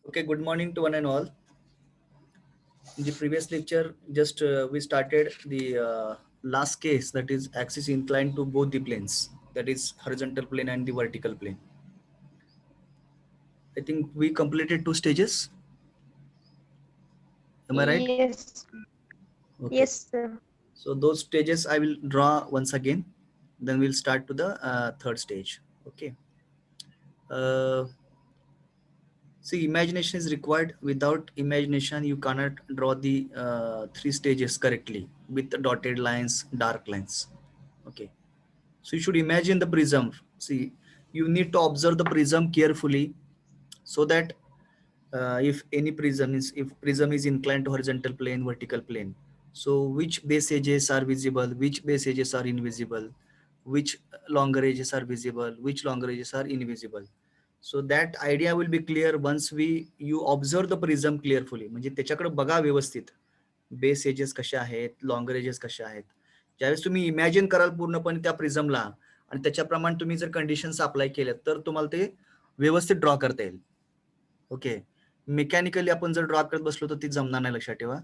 Okay, good morning to one and all. In the previous lecture, just we started the last case, that is axis inclined to both the planes, that is horizontal plane and the vertical plane. I think we completed two stages. Am I right? Yes. Okay. Yes, sir. So those stages I will draw once again. Then we'll start to the third stage. Okay. Uh, See, imagination is required. Without imagination, you cannot draw the three stages correctly with the dotted lines, dark lines. Okay. So you should imagine the prism. See, you need to observe the prism carefully so that if prism is inclined to horizontal plane, vertical plane, so which base edges are visible, which base edges are invisible, which longer edges are visible, which longer edges are invisible. So that idea will be clear once you observe the prism carefully. म्हणजे त्याच्याकडे बघा व्यवस्थित, base edges कशा आहेत, longer edges कशा आहेत. ज्यावेळेस तुम्ही इमॅजिन कराल पूर्णपणे त्या प्रिझमला आणि त्याच्याप्रमाणे तुम्ही जर कंडिशन्स अप्लाय केल्या तर तुम्हाला ते व्यवस्थित ड्रॉ करता येईल. ओके. मेकॅनिकली आपण जर ड्रॉ करत बसलो तर ती जमणार नाही, लक्षात ठेवा.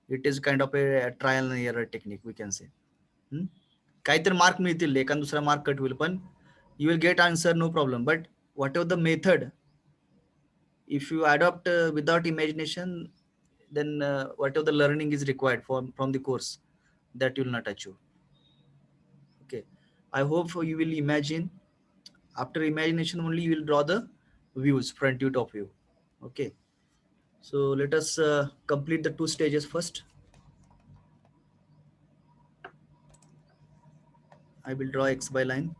It is kind of a trial and error technique we can say. काहीतरी मार्क मिळतील, एखादा दुसरा मार्क कट होईल, पण you will get answer, no problem. But whatever the method, if you adopt without imagination, then whatever the learning is required from the course, that you will not achieve. Okay, I hope you will imagine. After imagination only you will draw the views, front view, top view. Okay, so let us complete the two stages first. I will draw x by line.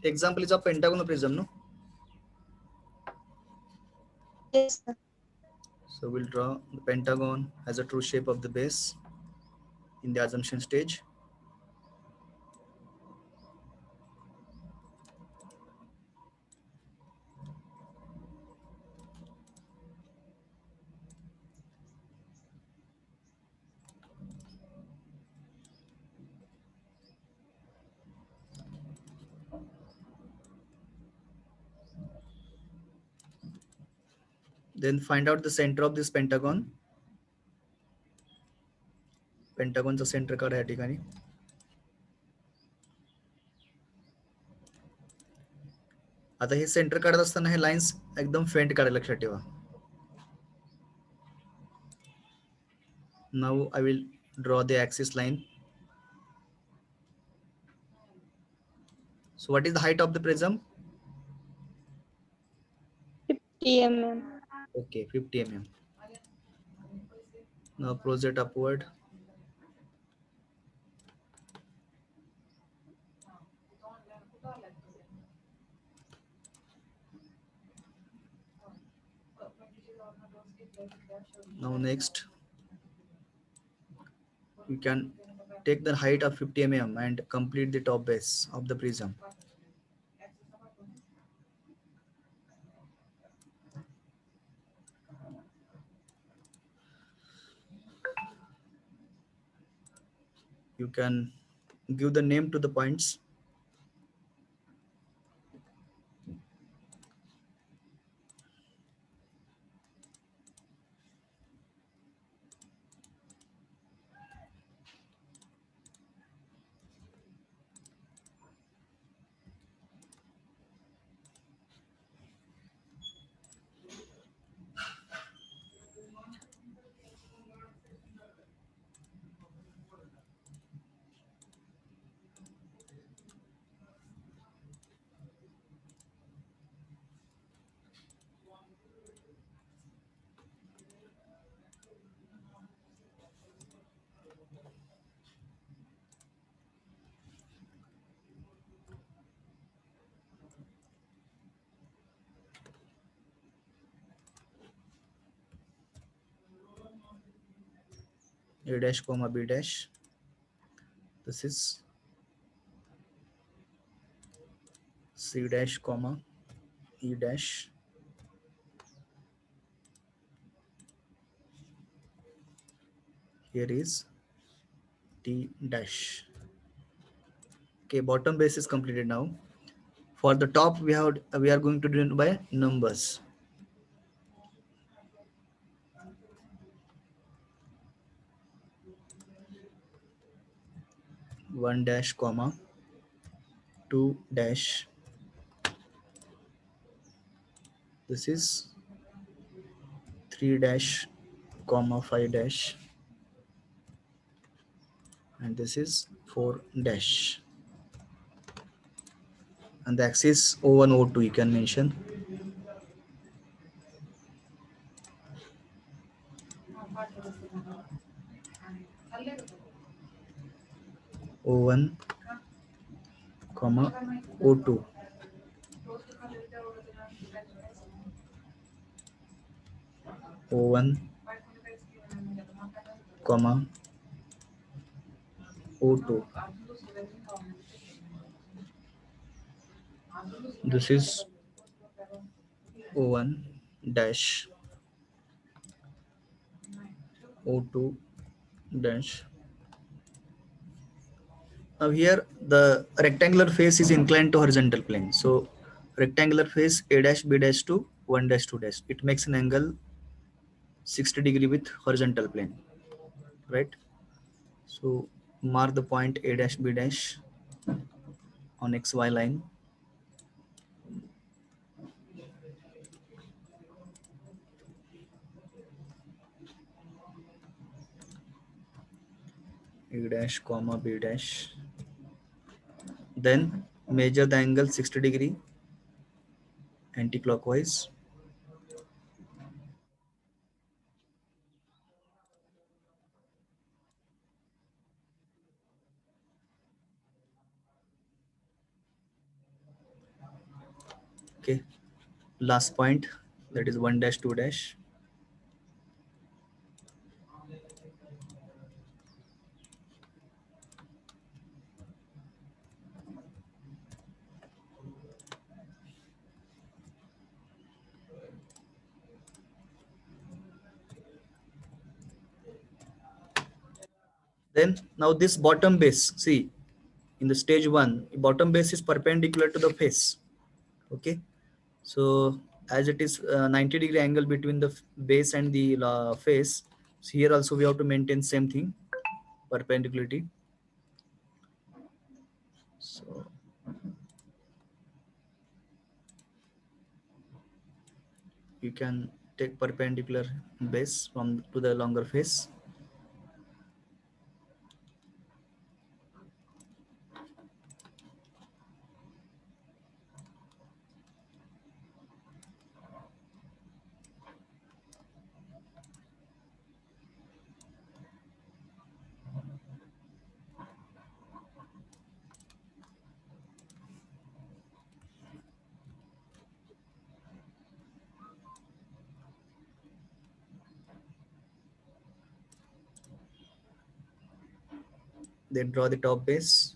Example is a pentagonal prism, no? Yes, sir. So we'll draw the pentagon as a true shape of the base in the assumption stage. Then find out the center of this pentagon. पेंटागॉनचा centre काढा या ठिकाणी. आता हे centre काढत असताना हे lines एकदम फेंट काढायला, लक्षात ठेवा. Now I will draw the axis line. So what is the height of the prism? 50 mm. Okay, 50 mm. Now project upward. Now next, you can take the height of 50 mm and complete the top base of the prism. You can give the name to the points. A dash comma B dash. This is C dash comma E dash. Here is T dash. Okay, bottom base is completed now. For the top, we are going to do it by numbers. One dash comma two dash. This is three dash comma five dash, and this is four dash. And the axis O1, O2 you can mention. O1 comma O2. O1 comma O2. This is O1 dash O2 dash. Now here the rectangular face is inclined to horizontal plane. So rectangular face A dash B dash to 1 dash 2 dash. It makes an angle 60 degree with horizontal plane, right? So mark the point A dash B dash on XY line. A dash comma B dash. Then measure the angle 60 degree anti-clockwise. Okay, last point, that is 1 dash 2 dash. Then now this bottom base, see, in the stage 1, bottom base is perpendicular to the face. Okay, so as it is 90 degree angle between the base and the face, so here also we have to maintain same thing, perpendicularity. So you can take perpendicular base from to the longer face. Then draw the top base.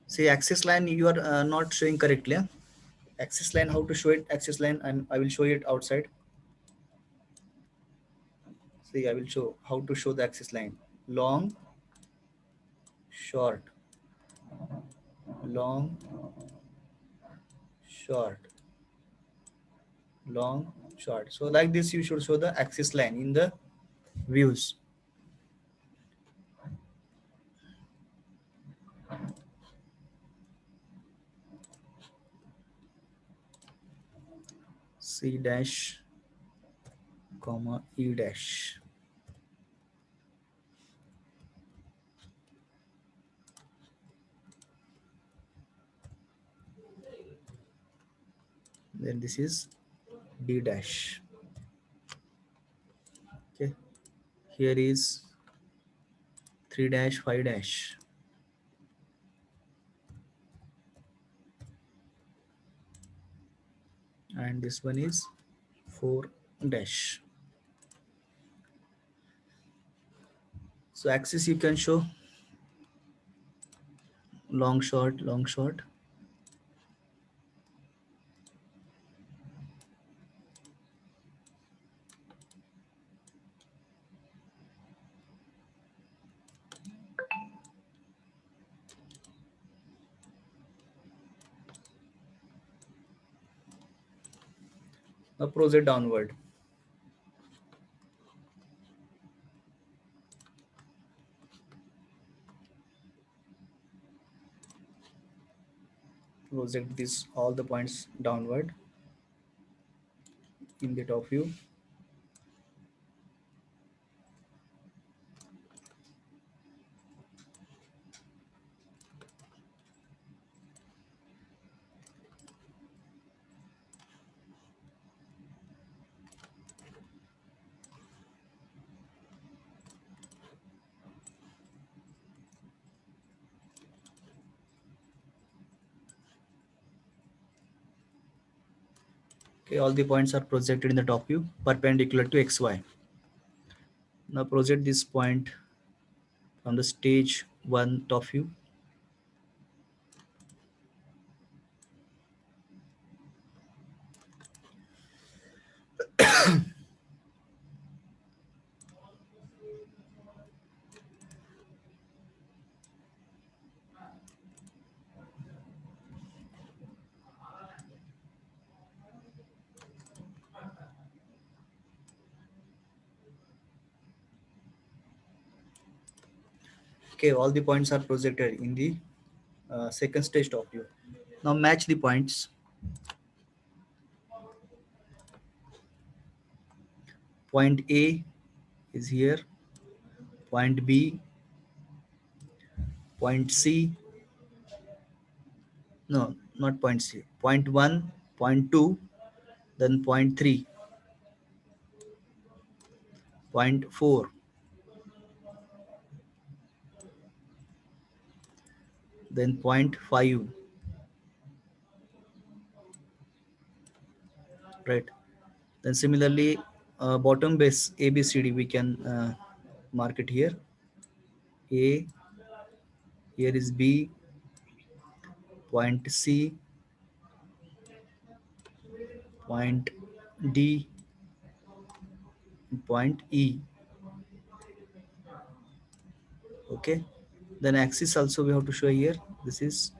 See, axis line you are not showing correctly. Huh? Axis line, how to show it? Axis line, and I will show it outside. See, I will show how to show the axis line. Long, short, long, short, long, short. So like this, you should show the axis line in the views. C dash, comma E dash. then this is D dash. Okay, here is 3 dash 5 dash, and this one is 4 dash. So axis you can show long short long short. Now project downward. Project this all the points downward in the top view. Okay, all the points are projected in the top view perpendicular to xy. Now project this point from the stage 1 top view. Okay, all the points are projected in the second stage top view. Now match the points. Point A is here, point B, point C, no, not point C, point 1, point 2, then point 3, point 4, then point 5, right? Then similarly, bottom base ABCD we can mark it here. A, here is B, point C, point D, point E. Okay, then axis also we have to show here. This is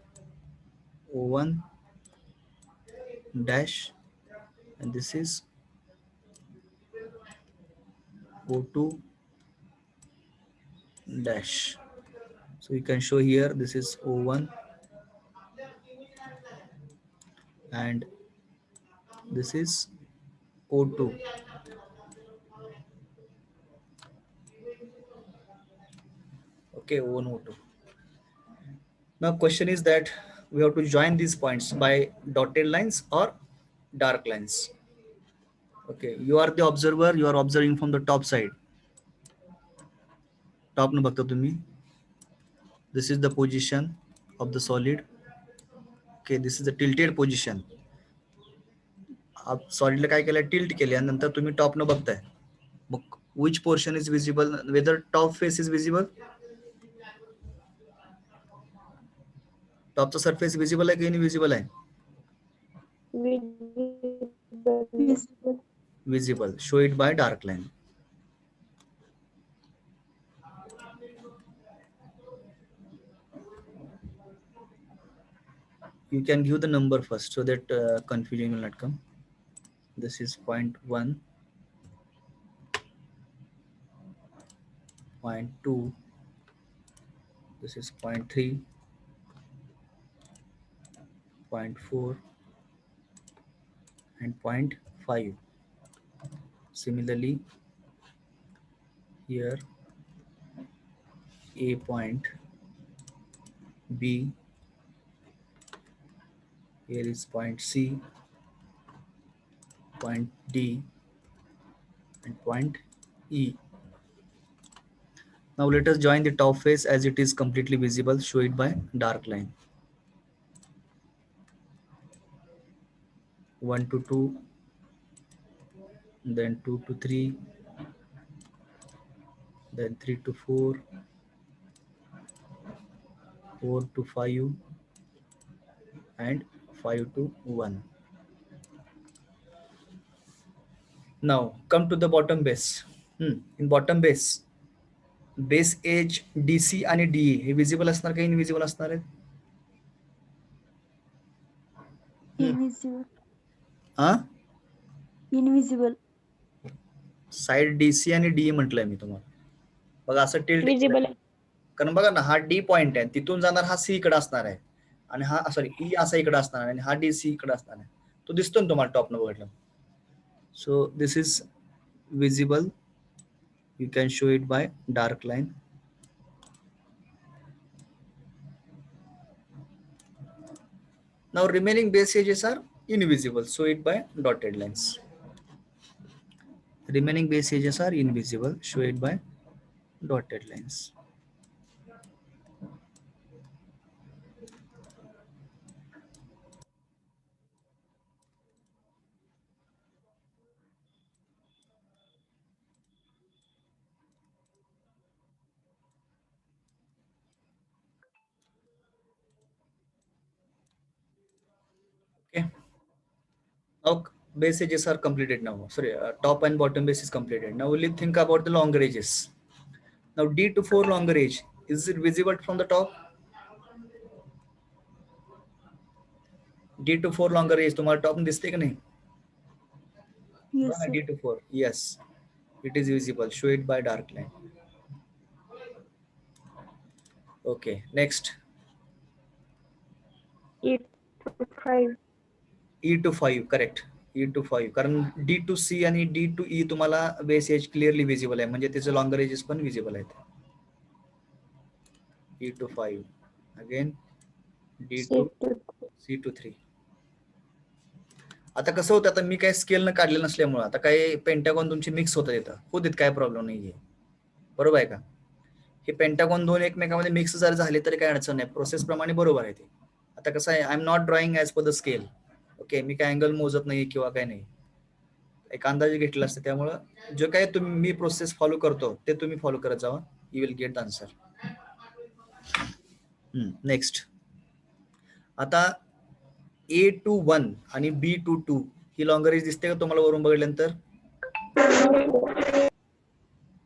O1 dash, and this is O2 dash. So you can show here this is O1 and this is O2. Okay, O1 O2. Now question is that we have to join these points by dotted lines or dark lines. Okay, you are the observer, you are observing from the top side. Top न बघता तुम्ही. This is the position of the solid. Okay, this is the tilted position. आप सॉलिडला काय केलं tilt केल्यानंतर तुम्ही top न बघताय. मग which portion is visible, whether top face is visible, टॉपचा सरफेस विजिबल आहे की इनविजिबल आहे. Visible. Visible, show it by dark line. You can give the number first so that confusion will not come. This is 0.1, 0.2, this is 0.3, 0.4 and 0.5. Similarly, here A point, B, here is point C, point D, and point E. Now let us join the top face as it is completely visible. Show it by dark line. 1 to 2, then 2 to 3, then 3 to 4, 4 to 5, and 5 to 1. Now come to the bottom base. In bottom base, base edge DC आणि DE हे visible असणार का invisible असणार आहेत? Invisible. हा, Invisible. Side DC आणि DE म्हटलंय मी तुम्हाला. बघा असं टिल्ट, Visible. कारण बघा ना, हा D पॉइंट आहे, तिथून जाणार हा C इकडे असणार आहे, आणि हा सॉरी E असा इकडे असणार आहे, आणि हा DC इकडे असणार आहे. तो दिसतो ना तुम्हाला टॉप न बघितलं. सो this is visible. You can show it bye dark line. Now remaining base edges are invisible. Show it by dotted lines. Remaining base edges are invisible. Show it by dotted lines. Okay. Now base edges are completed now. Sorry, top and bottom base is completed. Now we'll think about the longer edges. Now D to 4 longer edge. Is it visible from the top? D to 4 longer edge. तुम्हारा top में दिसते कि नहीं? Yes, sir. D to 4. Yes, it is visible. Show it by dark line. Okay. Next. 8 to 5. E to 5, correct. E to 5, कारण D to C आणि D to E तुम्हाला base as clearly visible आहे, म्हणजे त्याचे longer edges पण visible आहेत. E to 5, again D to C to 3. आता कसं होतं, आता मी काय स्केल न काढलेलं नसल्यामुळे आता काय पेंटागॉन तुमची मिक्स होतात येतं, होत काय प्रॉब्लेम नाहीये, बरोबर आहे का? हे पेंटागॉन दोन एकमेकांमध्ये मिक्स जर झाले तरी काय अडचण नाही, प्रोसेस प्रमाणे बरोबर आहे ते. आता कसं आहे, I am not drawing as per the scale. Okay, मी काय अँगल मोजत नाही किंवा काय नाही, एक अंदाजे घेतला असतं, त्यामुळं जो काय तुम्ही मी प्रोसेस फॉलो करतो ते तुम्ही फॉलो करत जावा. You will get the answer. Next, आता A to 1 आणि B to 2 ही लॉंगर एज दिसते का तुम्हाला वरून बघितल्यानंतर?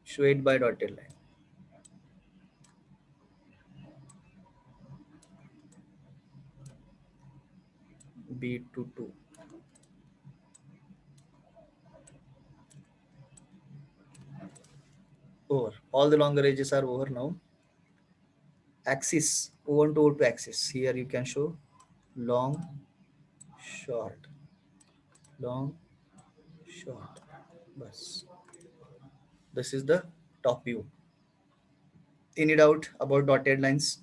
Show it by dotted line. B to 2. Over. All the longer edges are over now. Axis, O1 to O2 axis. Here you can show long, short, long, short. Bas. This is the top view. Any doubt about dotted lines?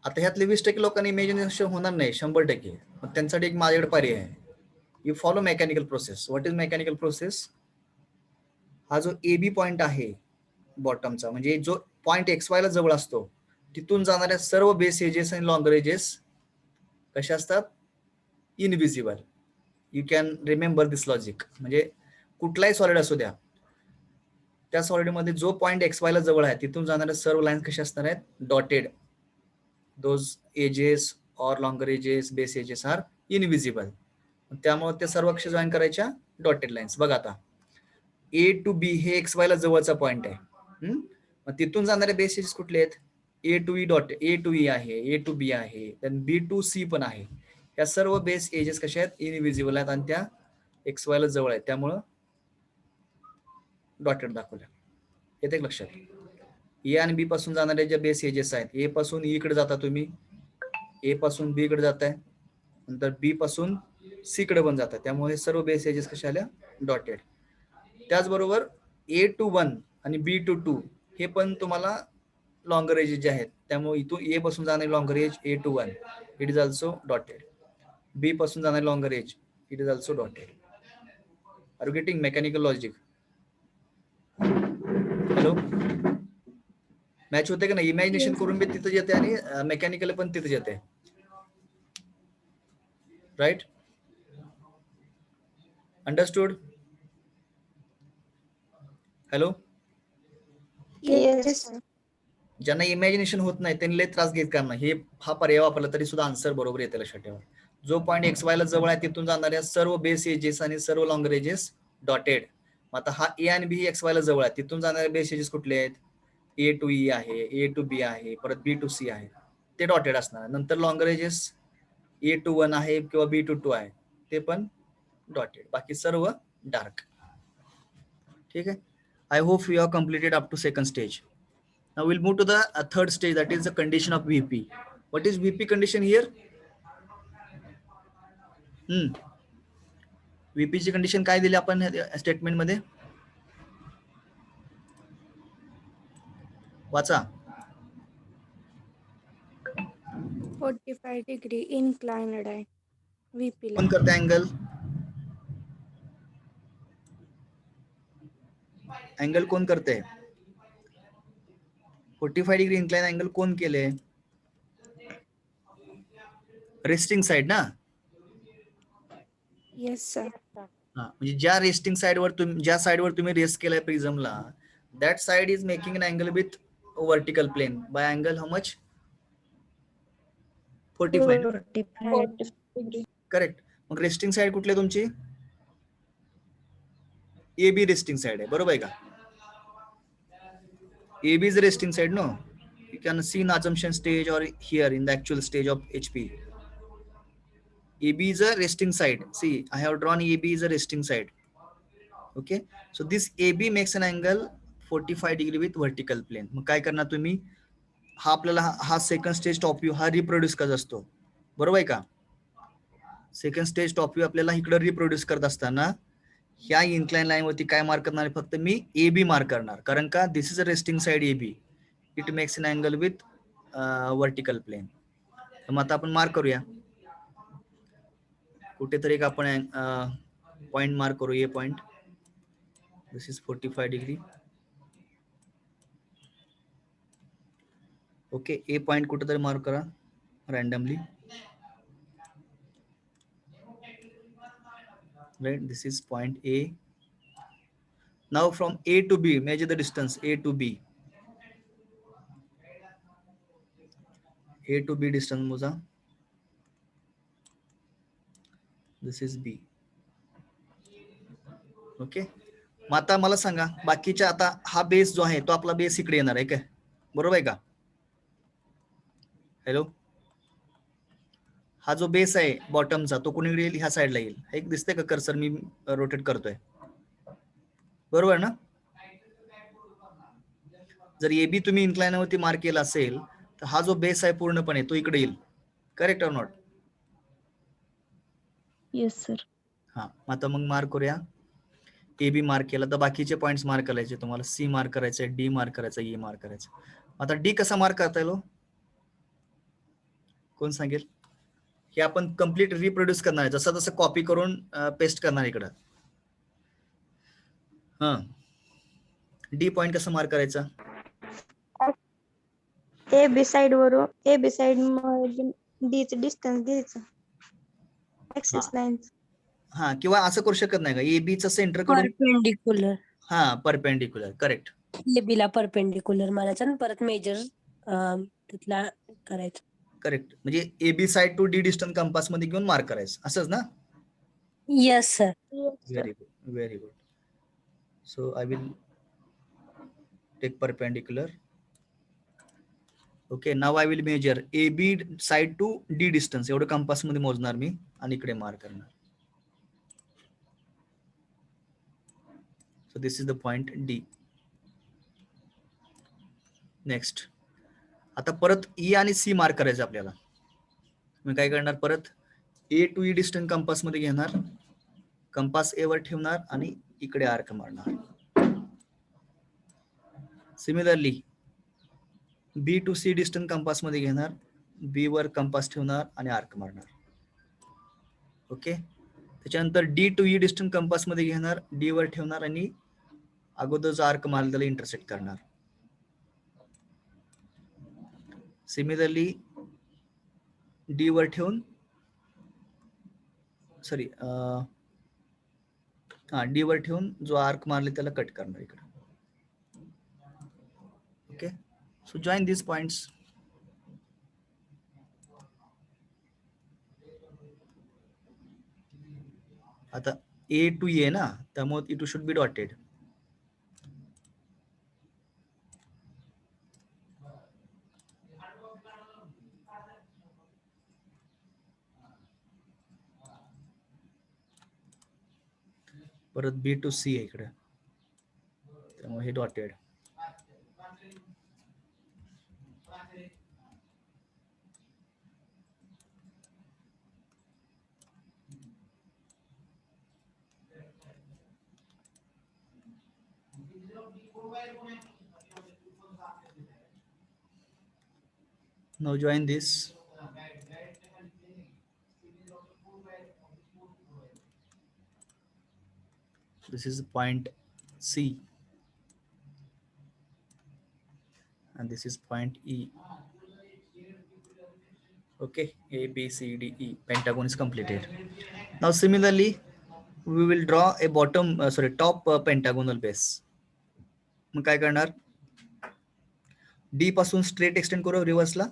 आता ह्यातले 20% लोकांना imagination होणार नाही, 100%. मग त्यांच्यासाठी एक माझ्याकडे पर्याय आहे. You follow mechanical process. What is mechanical process? हा जो AB पॉइंट आहे बॉटमचा, म्हणजे जो पॉइंट XY ला जवळ असतो, तिथून जाणाऱ्या सर्व बेस एजेस आणि लॉंगर एजेस कशा असतात? Invisible. You can remember this logic. म्हणजे कुठलाही सॉलिड असू द्या, त्या सॉलिडमध्ये जो पॉइंट XY ला जवळ आहे तिथून जाणाऱ्या सर्व लाईन्स कशा असणार आहेत? Dotted. Those edges or longer edges, base edges are invisible. त्यामुळे ते सर्व अक्ष जॉईन करायच्या डॉटेड लाईन्स. बघा आता A to B hey XY ला जवळचा पॉइंट आहे. मग तिथून जाणारे बेस एजेस कुठले आहेत? A to E dot, A to E आहे, A to B आहे, देन B to C पण आहे. या सर्व बेस एजेस कशा आहेत? इनविजिबल आहेत आणि त्या XY ला जवळ आहेत, त्यामुळं डॉटेड दाखवल्या. येते लक्षात? A आणि B पासून जाणारे ज्या बेस एजेस आहेत, A पासून E कडे जाता तुम्ही, A पासून B कडे जाताय, नंतर B पासून C कडे पण जातात, त्यामुळे हे सर्व बेस एजेस कशा आल्या? डॉटेड. त्याचबरोबर A to 1 आणि B to 2 हे पण तुम्हाला लॉंगर एजेस जे आहेत, त्यामुळे इथून A पासून जाणारे longer edge A to 1 it is also dotted. B पासून जाणारे longer edge It is also dotted. Are you getting mechanical logic? Hello, match होते का नाही? Imagination Yes. करून बी तिथं येते आणि मेकॅनिकल पण तिथं येते. Right? Understood? Hello, Yes, sir. ज्यांना इमॅजिनेशन होत नाही त्यांनी लय त्रास घेत काम नाही. हा पर्याय वापरला तरी सुद्धा आन्सर बरोबर येते. लक्षात ठेवा, जो पॉईंट एक्स वाय ला जवळ आहे तिथून जाणाऱ्या सर्व बेस एजेस आणि सर्व लॉंगर एजेस डॉटेड. आता हा ए आणि बी एक्स वाय ला जवळ आहे, तिथून जाणारे बेस एजेस कुठले आहेत? ए टू ई आहे, ए टू बी आहे, परत बी टू सी आहे, ते डॉटेड असणार. नंतर लॉंगर एजेस ए टू 1 आहे किंवा बी टू 2 आहे, ते पण डॉटेड. बाकी सर्व डार्क. ठीक आहे. I hope you have completed up to second stage. Now we'll move to the third stage, that is the condition of VP. What is VP condition here? VP ची condition काय दिली आपण statement मध्ये? वाचा. 45 degree inclined आहे VP ला. कोण करते angle? Angle कोण करते? 45 डिग्री इन्क्लाइन अँगल कोण केले? रेस्टिंग साइड ना? Yes, sir. म्हणजे ज्या रेस्टिंग साइडवर ज्या साइडवर तुम्ही रेस्ट केलाय प्रिझमला, that side is making an angle with vertical plane by angle how much? 45. 45 degree. Correct. मग रेस्टिंग साइड कुठली आहे तुमची? ए बी रेस्टिंग साइड आहे, बरोबर आहे का? A B is resting side, no? You can see in assumption stage or here in the actual stage of HP. AB is a resting side. See, I have drawn AB is a resting side. Okay, so this AB makes an angle 45 degree with vertical plane. मग काय करणार तुम्ही? हा आपल्याला हा second stage top view हा reproduce करत असतो, बरोबर आहे का? सेकंड स्टेज टॉप व्ह्यू आपल्याला इकडे रिप्रोड्यूस करत असताना ह्या इन्क्लाइन लाईन वरती काय मार्क करणार? फक्त मी ए बी मार्क करणार, कारण का this is a resting side A B. It makes an angle with vertical plane. मग आता आपण मार्क करूया कुठेतरी एक आपण पॉइंट मार्क करू. A point, this is 45 degree. Okay, A point कुठेतरी मार्क करा randomly. Right, this is point A. Now from A to B, measure the distance A to B. A to B distance मोजा. This is B. Okay. मग आता मला सांगा, बाकीच्या आता हा base जो आहे तो आपला बेस इकडे येणार आहे काय, बरोबर आहे का? हॅलो, हा जो बेस आहे बॉटमचा तो कुणीकडे येईल? ह्या साईडला येईल. एक दिसतंय का कर्सर मी रोटेट करतोय, बरोबर ना? जर ए बी तुम्ही इन्क्लाइन वरती मार्क केला असेल तर हा जो बेस आहे पूर्णपणे तो इकडे येईल. Correct or not? Yes, sir. हा, आता मग मार्क करूया. ए बी मार्क केला तर बाकीचे पॉइंट्स मार्क करायचे तुम्हाला. सी मार्क करायचंय, डी मार्क करायचं, ई मार्क करायचं. आता डी कसा मार्क करता येईल? कोण सांगेल? हे आपण कम्प्लीट रिप्रोड्यूस करणार आहे, जसं तसं कॉपी करून पेस्ट करणार इकडं. हा, डी पॉइंट कसं मार्क करायचा? ए बी साइड वरून ए बी साइड डी चं डिस्टन्स द्यायचं ऍक्सिस लाईन. हा, किंवा असं करू शकत नाही का, ए बी चं सेंटर कडून? परपेंडिक्युलर. हा, परपेंडिक्युलर. करेक्ट. ए बी ला परपेंडिक्युलर मारायचं आणि परत मेजर तिथला करायचं. करेक्ट. म्हणजे A B side to D distance compass मध्ये घेऊन मार्क करायचं, असंच ना? Yes sir. Very good, very good. So I will take perpendicular. Okay, now I will major A B side to D distance, एवढं compass मध्ये मोजणार मी आणि इकडे मार्क करणार. So this is the point D. Next, आता परत ई आणि सी मार्क करायचं आपल्याला. मी काय करणार? परत ए टू ई डिस्टन्स कंपास मध्ये घेणार, कंपास ए वर ठेवणार आणि इकडे आर्क मारणार. Similarly B to C distance compass मध्ये घेणार, बी वर कंपास ठेवणार आणि आर्क मारणार. ओके, त्याच्यानंतर D to E distance compass मध्ये घेणार, डी वर ठेवणार आणि अगोदर जो आर्क मारला त्याला इंटरसेक्ट करणार. सिमिलरली डी वर ठेवून सॉरी डी वर ठेवून जो आर्क मारले त्याला कट करणार इकडे. Okay, so join this points. आता ए टू ए ना, त्यामुळे इट शुड बी डॉटेड. परत बी टू सी आहे इकडे, त्यामुळे हे dotted. Now join this. This is point C and this is point E. Okay, A, B, C, D, E. Pentagon is completed. Now similarly, we will draw a top pentagonal base. मग काय करणार, D पासून straight extend करू रिव्हर्सला.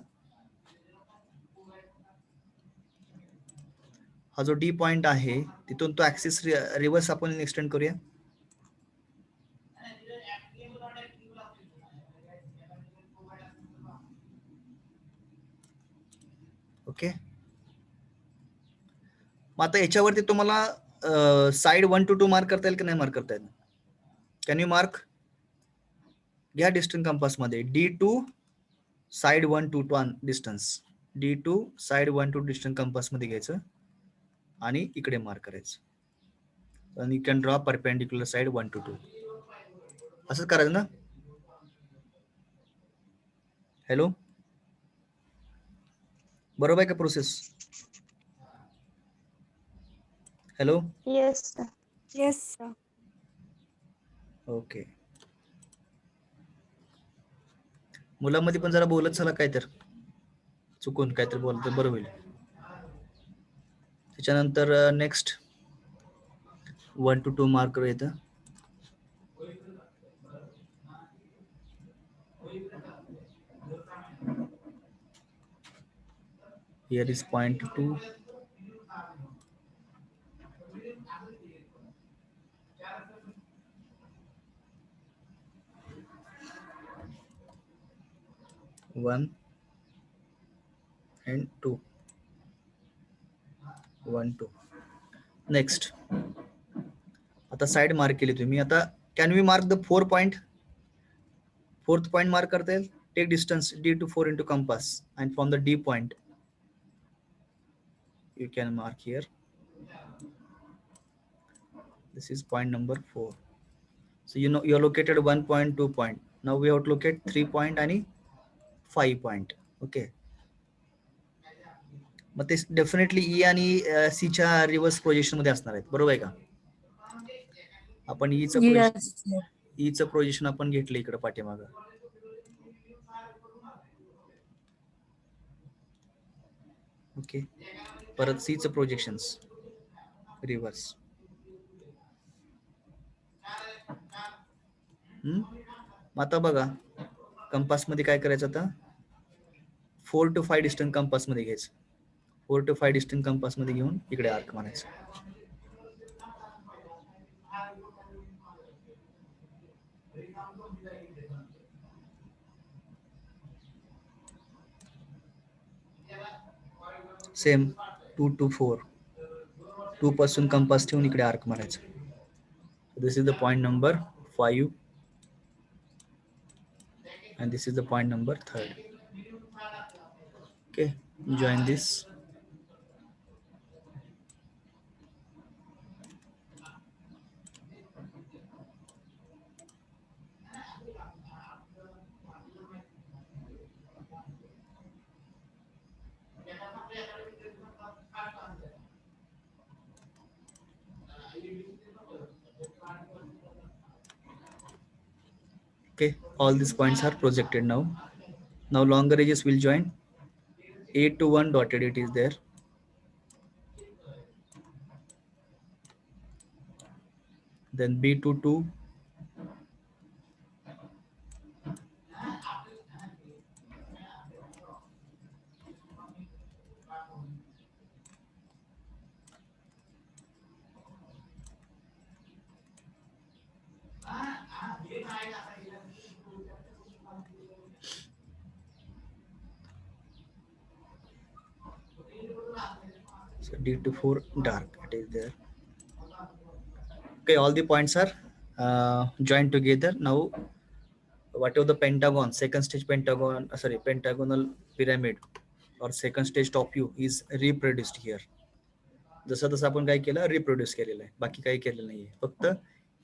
हा जो D point आहे तिथून तो axis reverse आपण एक्सटेंड करूया. ओके, मग आता याच्यावरती तुम्हाला साइड 1 to 2 मार्क करता येईल की नाही मार्क करता येईल. Can you mark? घ्या डिस्टन्स कंपास मध्ये D to side 1 to 1 distance, D to side 1 to distance compass मध्ये घ्यायचं आणि इकडे मार्क करायचं आणि you can draw perpendicular side 1 to 2. असंच करायचं ना. हॅलो, बरोबर आहे का process? Hello. Yes, sir. Yes, sir. Okay, मुलांमध्ये पण जरा बोलत चला, काय तर चुकून काहीतरी बोलत बरं होईल. त्याच्यानंतर नेक्स्ट 1 to 2 मार्क येतं. Here is point 2. One and 2. 1 2. Next आता साइड मार्क केली तुम्ही. आता can we mark the 4 point? 4th point mark करता येईल. Take distance D to 4 into compass and from the D point you can mark here. This is point number 4. So you know you are located 1 point, 2 point. Now we have to locate 3 point आणि 5 point. Okay, मग ते definitely ई आणि सी च्या reverse projection मध्ये असणार आहेत, बरोबर आहे का? आपण Yes, sir. ईचं प्रोजेक्शन आपण घेतलं इकडे पाठीमागं. ओके, परत सीचं प्रोजेक्शन्स रिव्हर्स. आता बघा कंपास मध्ये काय करायचं, आता 4 to 5 डिस्टन्स कंपास मध्ये घ्यायचं. 4 to 5 डिस्टन्स कंपास मध्ये घेऊन इकडे आर्क मारायचं. सेम 2 to 4, 2 पासून कंपास ठेवून इकडे आर्क मारायचं. This is the point number 5 and this is the point number 3rd. Okay, join this. Okay, all these points are projected now. Now longer edges will join. 8 to 1 dotted it is there. Then B to 2. So D to 4 dark it is there. Okay, all the points are joined together. Now whatever the pentagon, second stage pentagon, sorry, pentagonal pyramid or second stage top view is reproduced here. जसं तसं आपण काय केलं, reproduce केलेलं आहे, बाकी काही केलेलं नाहीये. फक्त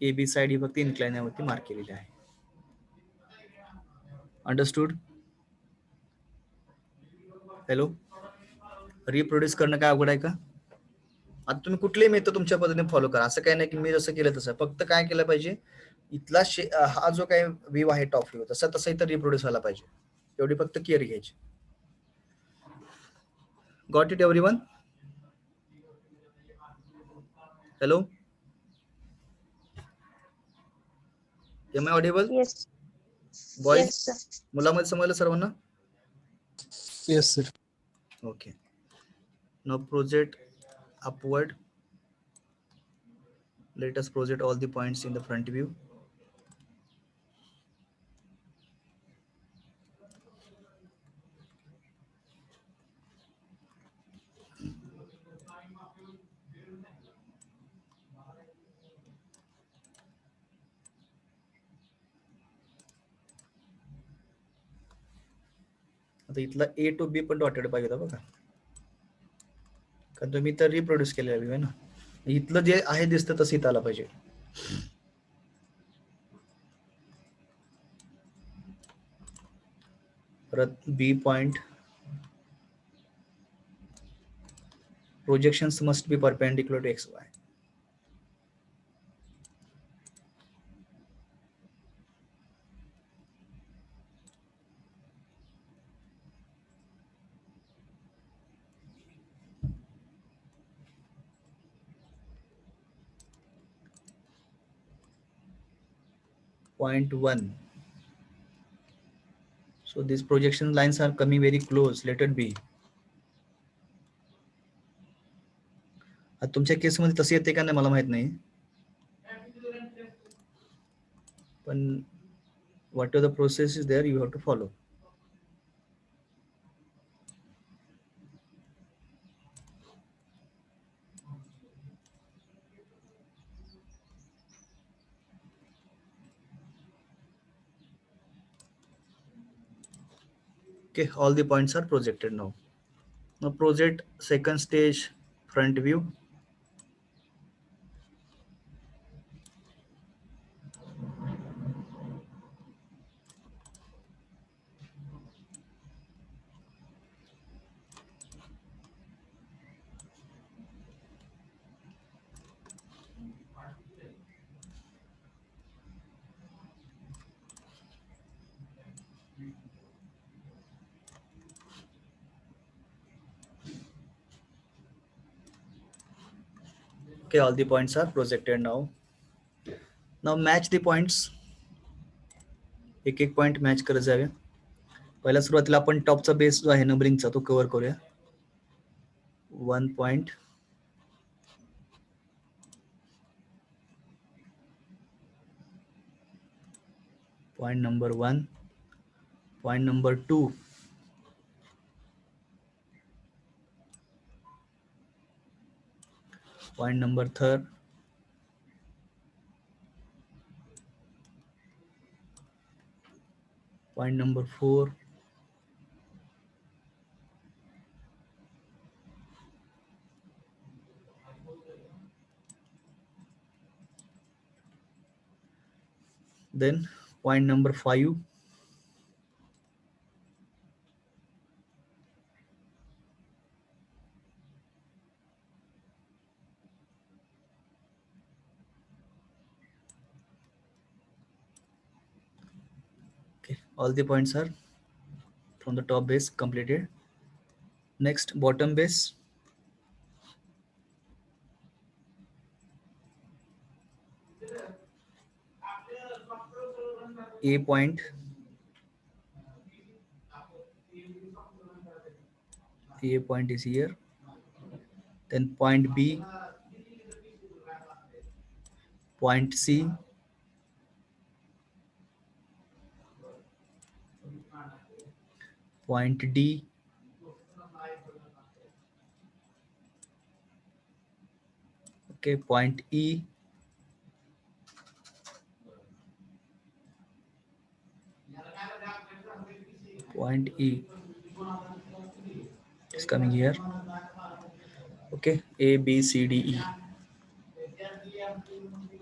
ए बी साईड ही फक्त इन्क्लाइन यावरती मार्क केलेली आहे. अंडरस्टूड? हॅलो, रिप्रोड्यूस करणं काय अवघड आहे का? आता तुम्ही कुठलेही मेथड तुमच्या पद्धतीने फॉलो करा, असं काही नाही की मी जसं केलं तसं. फक्त काय केलं पाहिजे, इथला हा जो काही व्ह्यू आहे टॉप व्ह्यू, तसा तसा इथं रिप्रोड्यूस व्हायला पाहिजे, एवढी फक्त केअर घ्यायची. Got it everyone? Hello, am I audible? Yes. Boys, Yes, sir. मुलामध्ये समजलं सर्वांना? Yes, sir. Okay. Now project upward. Let us project all the points in the front view. आता इथला A to B पण dotted पाहिजे होता बघा, कारण तुम्ही तर रिप्रोड्यूस केलेलं आहे ना. इथलं जे आहे दिसतं तसं इथं आलं पाहिजे. परत B point, projections must be perpendicular to XY. Point 1. So these projection lines are coming very close. Let it be. आता तुमच्या केसमध्ये तसे येते का नाही मला माहित नाही, पण what are the processes there you have to follow. Okay, all the points are projected now. Now project second stage front view. Okay, all the points are projected now. Now match the points. एक एक point match करत जाऊया. पहिल्या सुरुवातीला आपण टॉपचा base जो आहे नंबरिंगचा तो कव्हर करूया. 1 point, point number 1, point number 2, point number 3, point number 4, then point number 5, All the points are from the top base completed. Next, bottom base. A point, A point is here. Then point B, point C, point D, okay, point E, point E is coming here. Okay, A, B, C, D, E.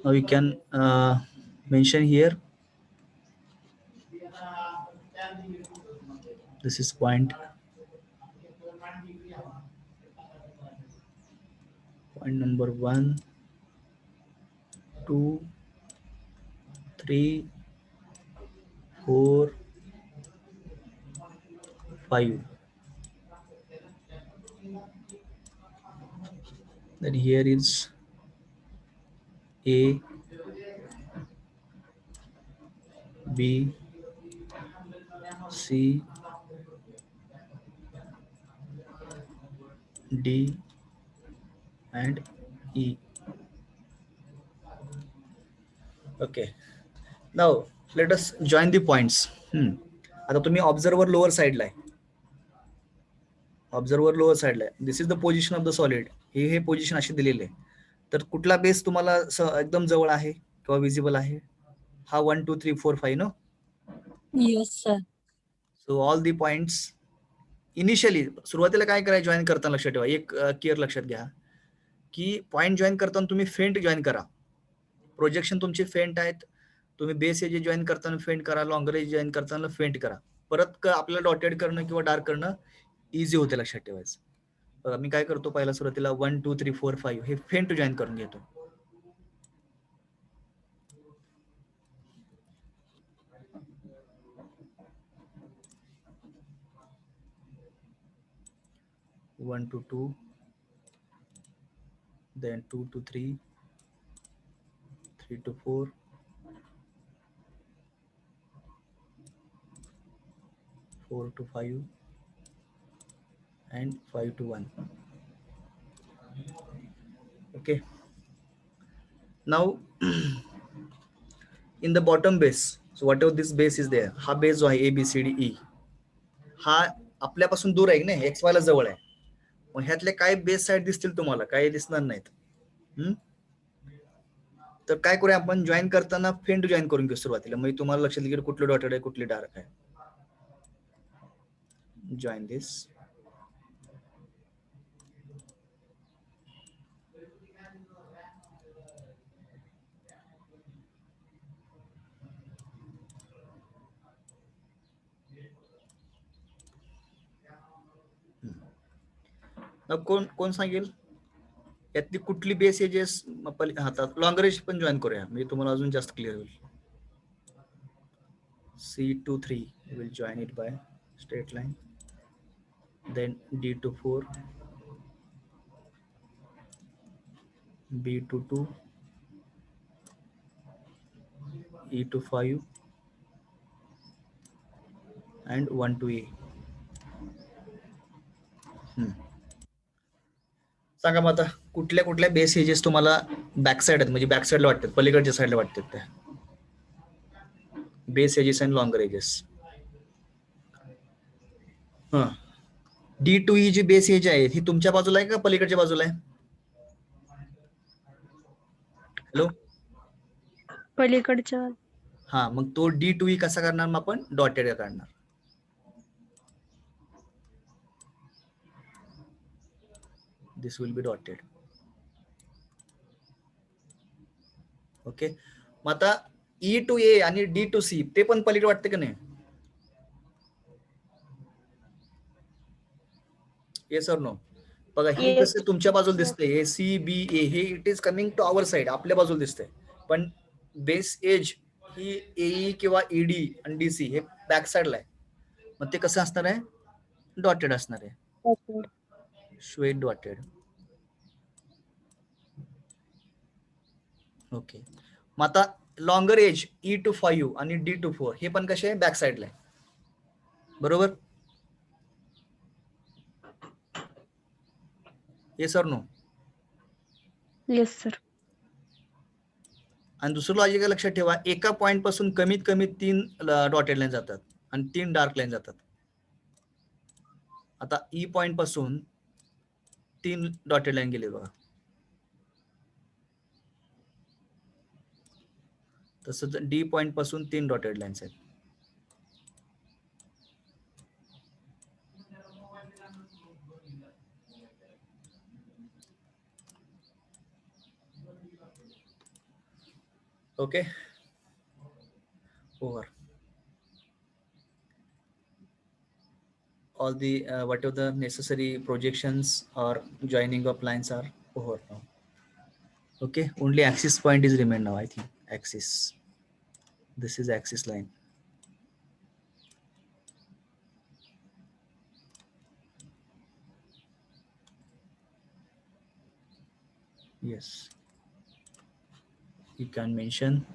Now you can mention here. This is point number 1, 2, 3, 4, 5. Then here is A, B, C, D and E. Okay. Now let us join the points. आता तुम्ही observer lower साइडला आहे. Observer lower साइडला आहे. This is the position of the solid. हे position अशी दिलेली आहे. तर कुठला बेस तुम्हाला एकदम जवळ आहे किंवा विजिबल आहे? हा 1 2 3 4 5 no. Yes, sir. So all the points initially सुरुवातीला काय करायचं जॉईन करताना लक्षात ठेवा. एक केअर लक्षात घ्या की पॉइंट जॉईन करताना तुम्ही फेंट जॉईन करा. प्रोजेक्शन तुमचे फेंट आहेत. तुम्ही बेस एज जॉईन करताना फेंट करा. लॉंगर एज जॉईन करताना फेंट करा. परत आपल्याला डॉटेड करणं किंवा डार्क करणं इझी होते. लक्षात ठेवायचं. बघा मी काय करतो पहिला सुरुवातीला 1 2 3 4 5 हे फेंट जॉईन करून घेतो. One to 2, then 2 to 3, 3 to 4, 4 to 5, and 5 to 1. Okay. Now in the bottom base, so whatever this base is there, हा बेस जो आहे A B C D E हा आपल्यापासून दूर आहे ना, XY ला जवळ आहे. मग ह्यातले काय बेस साइड दिसतील तुम्हाला? काही दिसणार नाहीत. तर काय करूया आपण जॉईन करताना फेंट जॉईन करून घेऊ सुरुवातीला. मग तुम्हाला लक्षात येईल कुठले डॉटेड आहे कुठले डार्क आहे. Join this. कोण सांगेल यातली कुठली बेस एजेस हातात? लॉंगर एज पण जॉईन करूया म्हणजे तुम्हाला अजून जास्त क्लिअर होईल. C23 will join it by straight line, then D24, B22, E25 and 1 to A. सांगा मग आता कुठल्या कुठल्या बेस एजेस तुम्हाला बॅक साइड आहेत म्हणजे बॅक साइडला वाटतात, पलीकडच्या साइडला वाटतात त्या base edges and longer edges. D2E जी बेस एज आहे ही तुमच्या बाजूला आहे का पलीकडच्या बाजूला आहे? हॅलो, पलीकडच्या. हा, मग तो D2E कसा करणार? मग आपण डॉटेड काढणार. This will be dotted. Okay. मग आता E to A आणि D to C ते पण पलीकडे वाटते का नाही? येस और नो? बघा हे Yes. कसं तुमच्या बाजूला दिसतंय ACBA हे it is coming to our side, आपल्या बाजूला दिसतंय. पण बेस एज ही AE किंवा ED आणि DC हे बॅक साईडला आहे, मग ते कसं असणार आहे, डॉटेड असणार आहे. Dotted. Show it dotted. Okay. मग आता लॉंगर एज E to 5 आणि D to 4 हे पण कसे बॅक साईडला आहे, बरोबर? येस और नो? Yes sir. आणि दुसरं लॉजिक लक्षात ठेवा, एका पॉइंट पासून कमीत कमी 3 डॉटेड लाईन जातात आणि 3 डार्क लाईन जातात. आता ई पॉइंट पासून 3 डॉटेड लाईन गेले बघा. तसंच डी पॉइंट पासून 3 डॉटेड लाईन्स आहेत. Okay, over. All the whatever the necessary projections or joining of lines are over now. Okay, only axis point is remain now. I think axis. This is axis line. Yes, you can mention.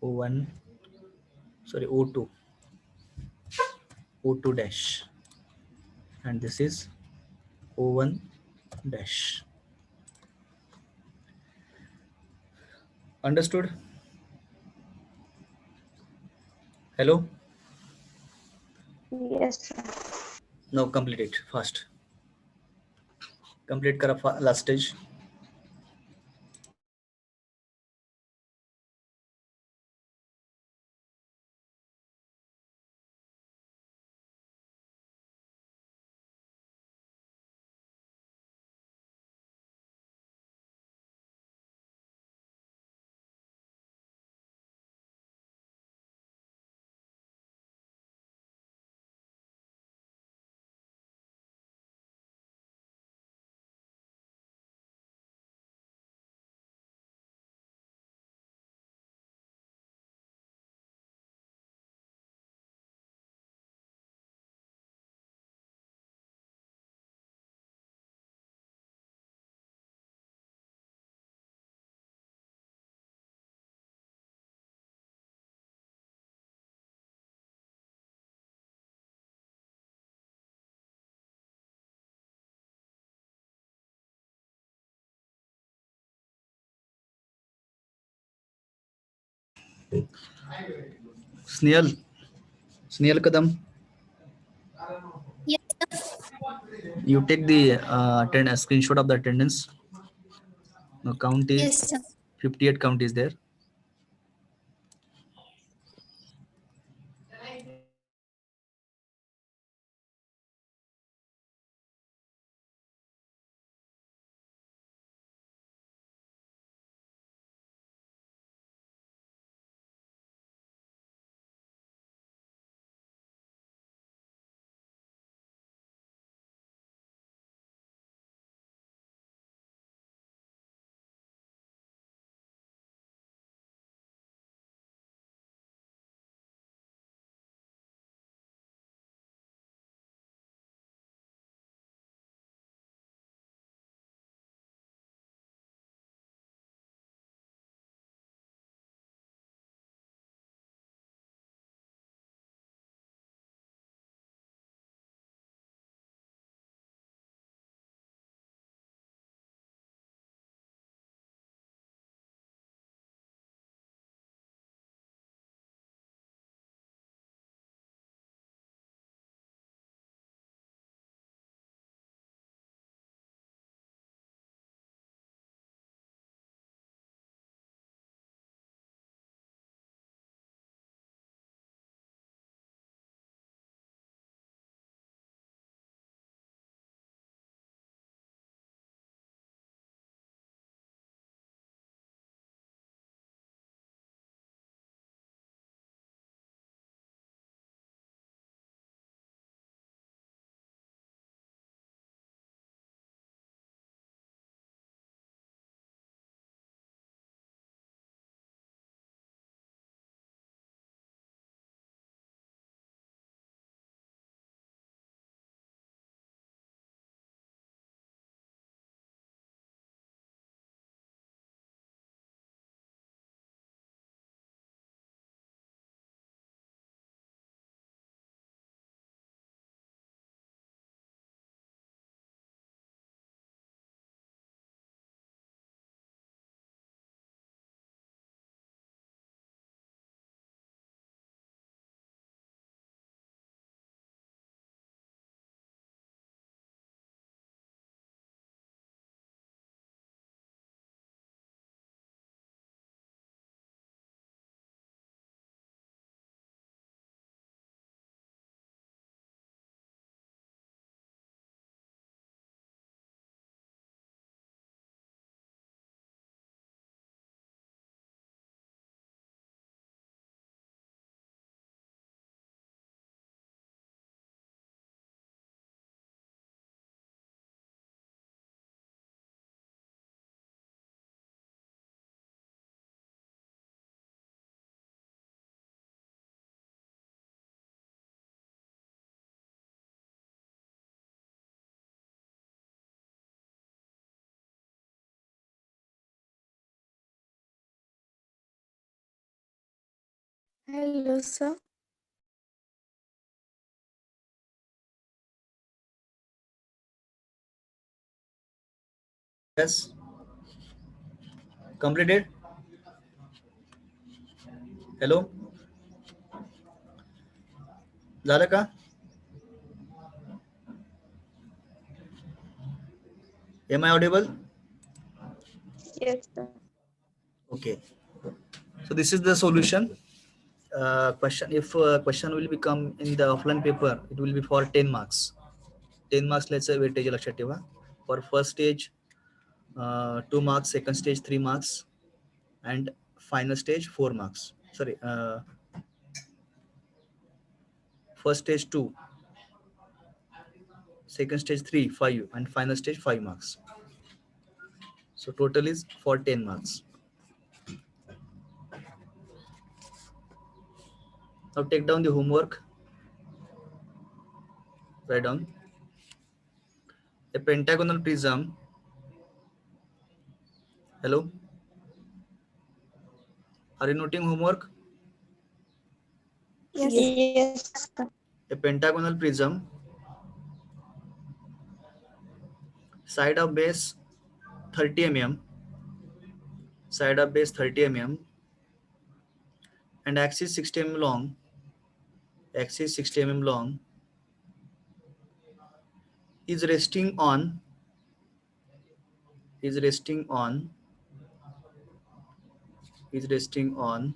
O1, sorry, O2, O2 dash, and this is O1 dash. Understood? Hello? Yes sir. Now complete it fast. Complete kara last stage. Snehal Kadam. Yes, You take the screenshot of the attendance. Now count is yes, sir. 58 count is there. Hello, sir. Yes. Completed. Hello. झालं का? Am I audible? Yes, sir. Okay. So this is the solution. Question, if question will become in the offline paper, it will be for 10 marks. 10 marks let's say weightage लक्षात ठेवा. For first stage 2 marks, second stage 3 marks, and final stage 4 marks. Sorry, first stage 2, second stage 3, 5, and final stage 5 marks. So total is for 10 marks. Now take down the homework. Write down. A pentagonal prism. Hello? Are you noting homework? Yes, Yes. yes, sir. A pentagonal prism, side of base 30 mm, side of base 30 mm, and axis 60 mm long, axis 60 mm long, is resting on, is resting on, is resting on,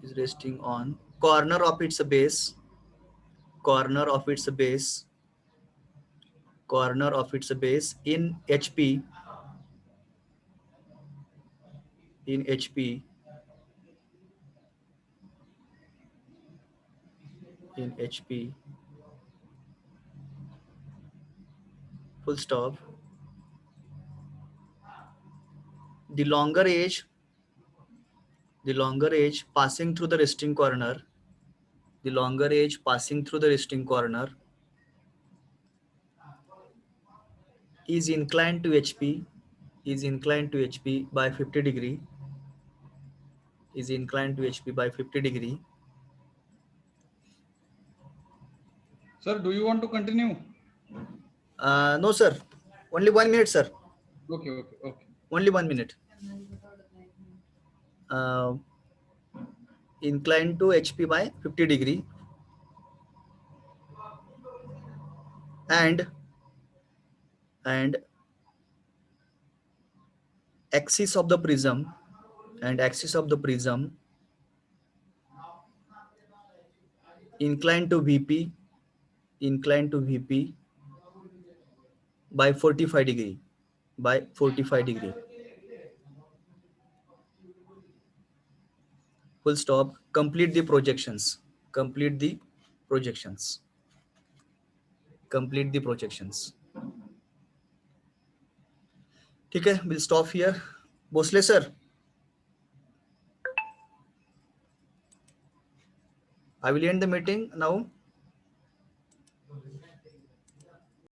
is resting on corner of its base, corner of its base, corner of its base in HP, in HP, in HP, full stop. The longer edge, the longer edge passing through the resting corner, the longer edge passing through the resting corner is inclined to HP, is inclined to HP by 50 degree, is inclined to HP by 50 degree. Sir, do you want to continue? No, sir. Only 1 minute, sir. Okay, okay, okay. Only 1 minute. Inclined to HP by 50 degree, and axis of the prism, and axis of the prism inclined to VP, inclined to VP by 45 degree, by 45 degree. Full stop. Complete the projections, complete the projections, complete the projections. ठीक है, we'll stop here. Bhosle sir, I will end the meeting now.